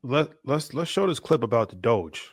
let's show this clip about the Doge.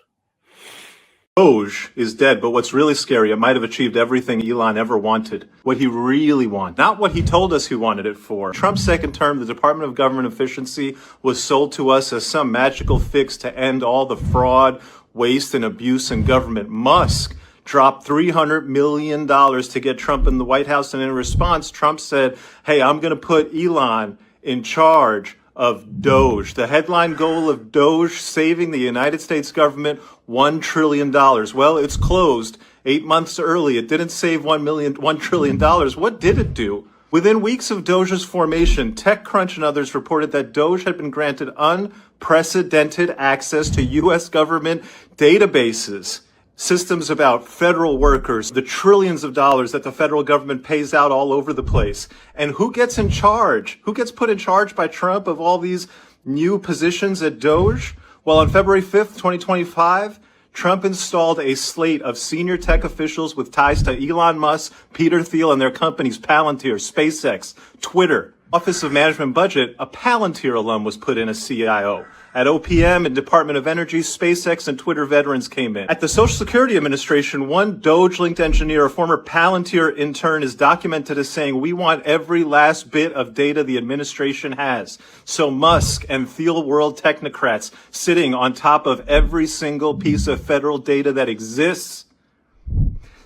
Doge is dead, but what's really scary, it might have achieved everything Elon ever wanted. What he really wanted, not what he told us he wanted it for. Trump's second term, the Department of Government Efficiency was sold to us as some magical fix to end all the fraud, waste, and abuse in government. Musk dropped $300 million to get Trump in the White House, and in response, Trump said, hey, I'm going to put Elon in charge of Doge. The headline goal of Doge, saving the United States government $1 trillion. Well, it's closed 8 months early. It didn't save $1 trillion. What did it do? Within weeks of Doge's formation, TechCrunch and others reported that Doge had been granted unprecedented access to U.S. government databases, systems about federal workers, the trillions of dollars that the federal government pays out all over the place. And who gets in charge? Who gets put in charge by Trump of all these new positions at Doge? Well, on February 5th, 2025, Trump installed a slate of senior tech officials with ties to Elon Musk, Peter Thiel, and their companies Palantir, SpaceX, Twitter. Office of Management Budget, a Palantir alum was put in as CIO. At OPM and Department of Energy, SpaceX and Twitter veterans came in. At the Social Security Administration, one Doge-linked engineer, a former Palantir intern, is documented as saying, we want every last bit of data the administration has. So Musk and Thiel world technocrats sitting on top of every single piece of federal data that exists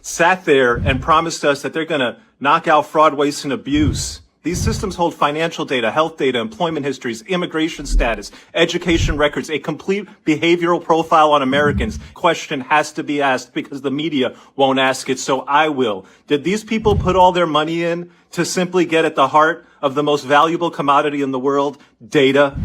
sat there and promised us that they're going to knock out fraud, waste, and abuse. These systems hold financial data, health data, employment histories, immigration status, education records, a complete behavioral profile on Americans. Question has to be asked because the media won't ask it, so I will. Did these people put all their money in to simply get at the heart of the most valuable commodity in the world, data?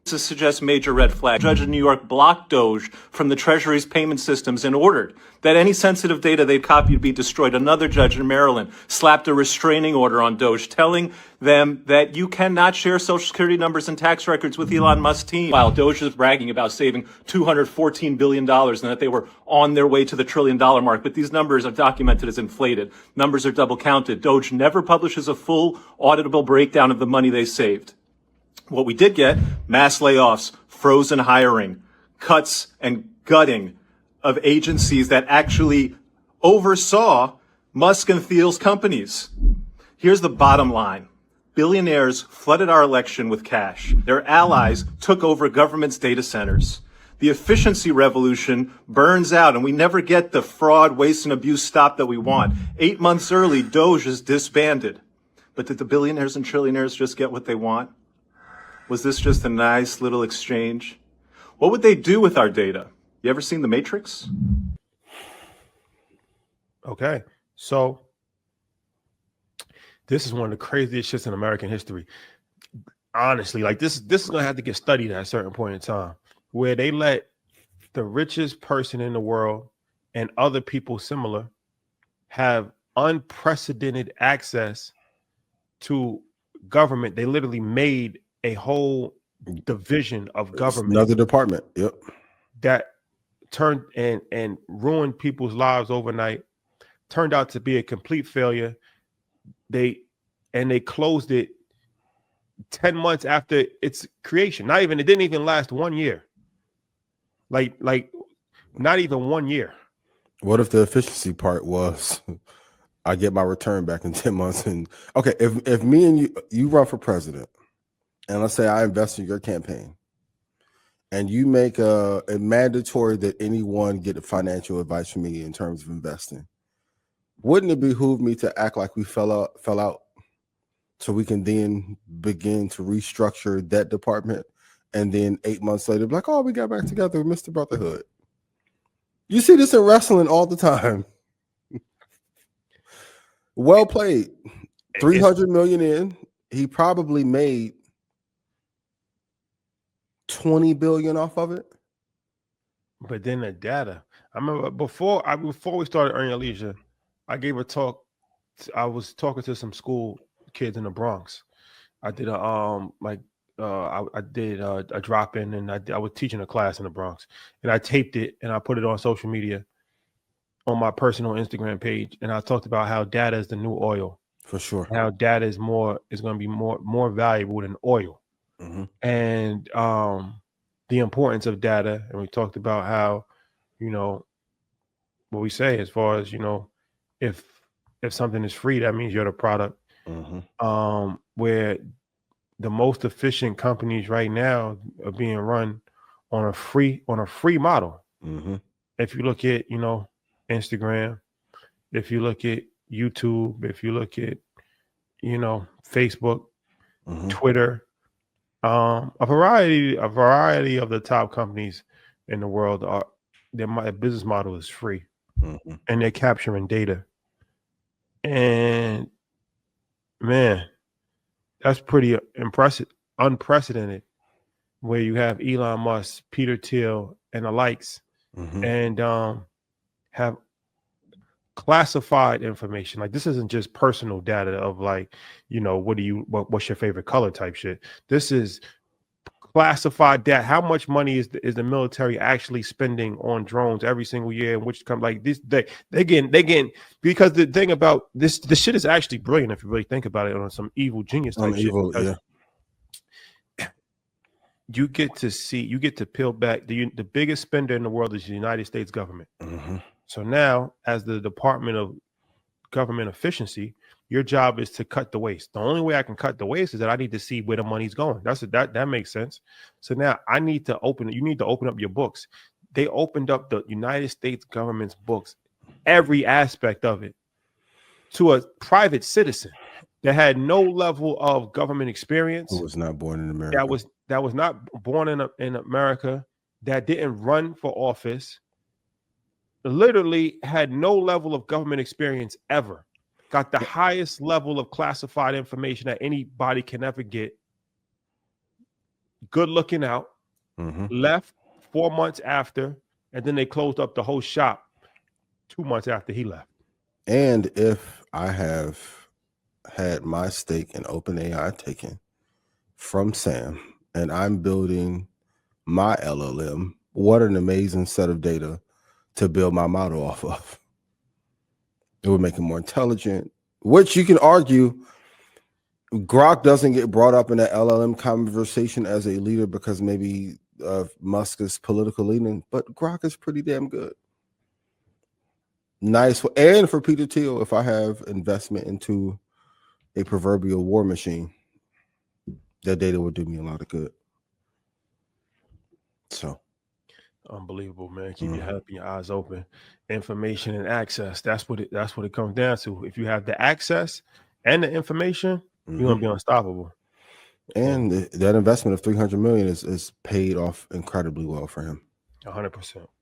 To suggest major red flag. Judge in New York blocked Doge from the Treasury's payment systems and ordered that any sensitive data they'd copied be destroyed. Another judge in Maryland slapped a restraining order on Doge, telling them that you cannot share Social Security numbers and tax records with Elon Musk's team. While Doge is bragging about saving $214 billion and that they were on their way to the $1 trillion mark. But these numbers are documented as inflated. Numbers are double counted. Doge never publishes a full auditable breakdown of the money they saved. What we did get, mass layoffs, frozen hiring, cuts and gutting of agencies that actually oversaw Musk and Thiel's companies. Here's the bottom line. Billionaires flooded our election with cash. Their allies took over government's data centers. The efficiency revolution burns out and we never get the fraud, waste, and abuse stop that we want. 8 months early, Doge is disbanded. But did the billionaires and trillionaires just get what they want? Was this just a nice little exchange? What would they do with our data? You ever seen The Matrix? Okay, so this is one of the craziest shits in American history. Honestly, like this is gonna have to get studied at a certain point in time, where they let the richest person in the world and other people similar have unprecedented access to government. They literally made a whole division of government, another department, yep, that turned and ruined people's lives overnight. Turned out to be a complete failure. They closed it 10 months after its creation. It didn't even last 1 year. Like not even 1 year. What if the efficiency part was I get my return back in 10 months? And okay, if me and you run for president, and let's say I invest in your campaign, and you make a mandatory that anyone get financial advice from me in terms of investing, wouldn't it behoove me to act like we fell out so we can then begin to restructure that department, and then 8 months later be like, oh, we got back together, Mr. Brotherhood? You see this in wrestling all the time. Well played. 300 million in. He probably made 20 billion off of it. But then the data. I remember before we started Earn Your Leisure, I gave a talk. I was talking to some school kids in the Bronx. I did a drop-in, and I was teaching a class in the Bronx, and I taped it and I put it on social media on my personal Instagram page, and I talked about how data is the new oil. For sure. How data is going to be more valuable than oil. Mm-hmm. And the importance of data, and we talked about how, what we say as far as, if something is free, that means you're the product. Where the most efficient companies right now are being run on a free model. If you look at, Instagram, if you look at YouTube, if you look at, Facebook, Twitter, a variety of the top companies in the world their business model is free, and they're capturing data. And man, that's pretty unprecedented, where you have Elon Musk, Peter Thiel, and the likes, and have classified information. Like, this isn't just personal data of like, what's your favorite color type shit. This is classified data. How much money is the military actually spending on drones every single year? And which come like this, they getting, because the thing about this shit is actually brilliant if you really think about it, on some evil genius type shit. You get to peel back. The biggest spender in the world is the United States government. So now, as the Department of Government Efficiency, your job is to cut the waste. The only way I can cut the waste is that I need to see where the money's going. That makes sense. So now you need to open up your books. They opened up the United States government's books, every aspect of it, to a private citizen that had no level of government experience. Who was not born in America. That was not born in America, that didn't run for office, literally had no level of government experience ever, got the highest level of classified information that anybody can ever get, good looking out, left 4 months after, and then they closed up the whole shop 2 months after he left. And if I have had my stake in OpenAI taken from Sam, and I'm building my LLM, what an amazing set of data to build my model off of. It would make it more intelligent, which you can argue Grok doesn't get brought up in the LLM conversation as a leader because maybe Musk is political leaning, but Grok is pretty damn good. Nice. And for Peter Thiel, if I have investment into a proverbial war machine, that data would do me a lot of good. So unbelievable, man. Keep your head up and your eyes open. Information and access. That's what it comes down to. If you have the access and the information, you're gonna be unstoppable. And that investment of $300 million is paid off incredibly well for him. 100%.